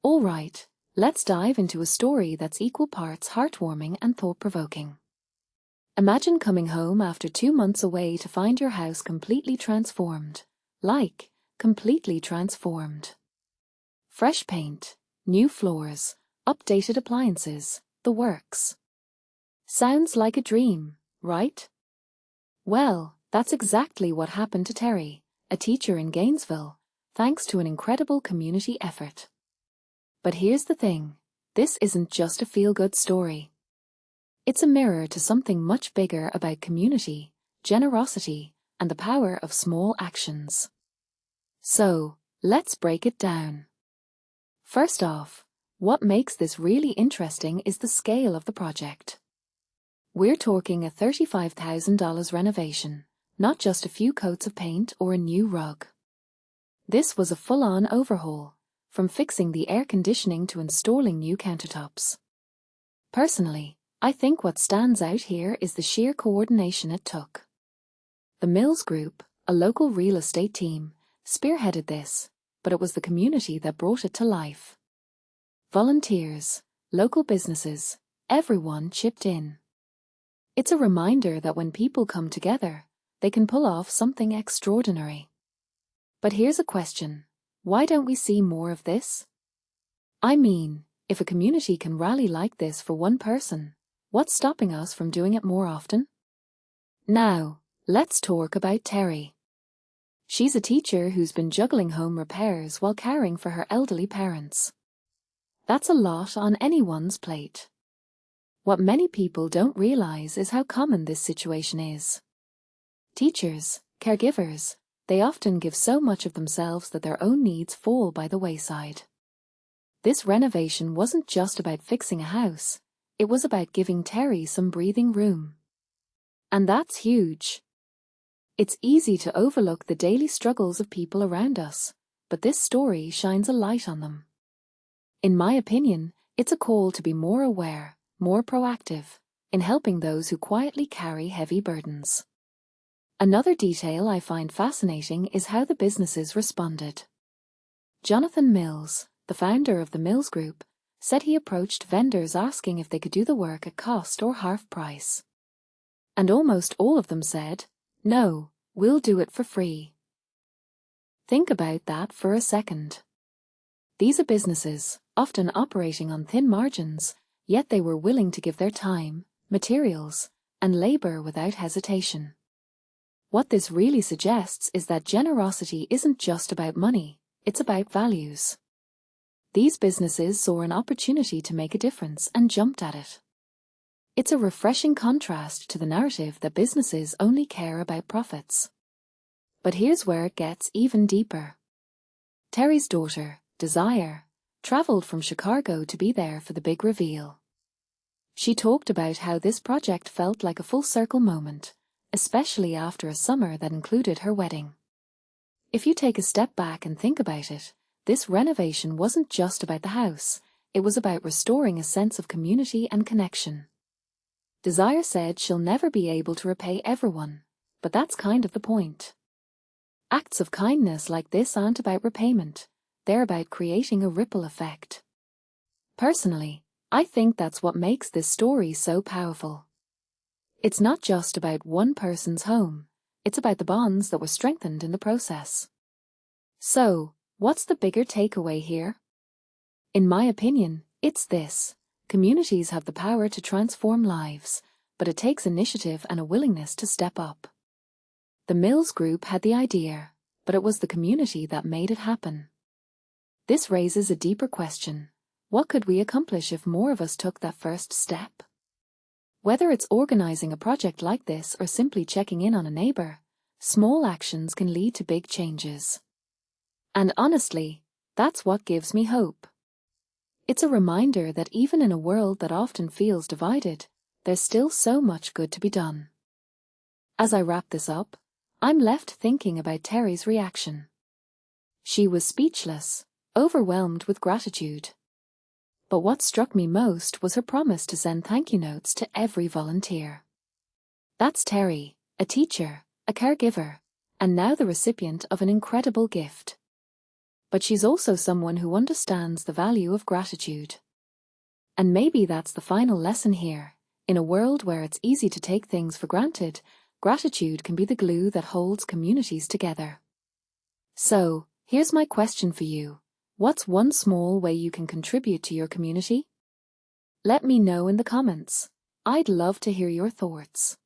All right, let's dive into a story that's equal parts heartwarming and thought-provoking. Imagine coming home after 2 months away to find your house completely transformed. Like, completely transformed. Fresh paint, new floors, updated appliances, the works. Sounds like a dream, right? Well, that's exactly what happened to Terry, a teacher in Gainesville, thanks to an incredible community effort. But here's the thing, this isn't just a feel-good story. It's a mirror to something much bigger about community, generosity, and the power of small actions. So, let's break it down. First off, what makes this really interesting is the scale of the project. We're talking a $35,000 renovation, not just a few coats of paint or a new rug. This was a full-on overhaul, from fixing the air conditioning to installing new countertops. Personally, I think what stands out here is the sheer coordination it took. The Mills Group, a local real estate team, spearheaded this, but it was the community that brought it to life. Volunteers, local businesses, everyone chipped in. It's a reminder that when people come together, they can pull off something extraordinary. But here's a question. Why don't we see more of this? I mean, if a community can rally like this for one person, what's stopping us from doing it more often? Now, let's talk about Terry. She's a teacher who's been juggling home repairs while caring for her elderly parents. That's a lot on anyone's plate. What many people don't realize is how common this situation is. Teachers, caregivers, they often give so much of themselves that their own needs fall by the wayside. This renovation wasn't just about fixing a house, it was about giving Terry some breathing room. And that's huge. It's easy to overlook the daily struggles of people around us, but this story shines a light on them. In my opinion, it's a call to be more aware, more proactive, in helping those who quietly carry heavy burdens. Another detail I find fascinating is how the businesses responded. Jonathan Mills, the founder of the Mills Group, said he approached vendors asking if they could do the work at cost or half price. And almost all of them said, "No, we'll do it for free." Think about that for a second. These are businesses, often operating on thin margins, yet they were willing to give their time, materials, and labor without hesitation. What this really suggests is that generosity isn't just about money, it's about values. These businesses saw an opportunity to make a difference and jumped at it. It's a refreshing contrast to the narrative that businesses only care about profits. But here's where it gets even deeper. Terry's daughter, Desire, traveled from Chicago to be there for the big reveal. She talked about how this project felt like a full-circle moment, especially after a summer that included her wedding. If you take a step back and think about it, this renovation wasn't just about the house, it was about restoring a sense of community and connection. Desire said she'll never be able to repay everyone, but that's kind of the point. Acts of kindness like this aren't about repayment, they're about creating a ripple effect. Personally, I think that's what makes this story so powerful. It's not just about one person's home, it's about the bonds that were strengthened in the process. So, what's the bigger takeaway here? In my opinion, it's this. Communities have the power to transform lives, but it takes initiative and a willingness to step up. The Mills Group had the idea, but it was the community that made it happen. This raises a deeper question. What could we accomplish if more of us took that first step? Whether it's organizing a project like this or simply checking in on a neighbor, small actions can lead to big changes. And honestly, that's what gives me hope. It's a reminder that even in a world that often feels divided, there's still so much good to be done. As I wrap this up, I'm left thinking about Terry's reaction. She was speechless, overwhelmed with gratitude. But what struck me most was her promise to send thank you notes to every volunteer. That's Terry, a teacher, a caregiver, and now the recipient of an incredible gift. but she's also someone who understands the value of gratitude. And maybe that's the final lesson here. In a world where it's easy to take things for granted, gratitude can be the glue that holds communities together. So, here's my question for you. What's one small way you can contribute to your community? Let me know in the comments. I'd love to hear your thoughts.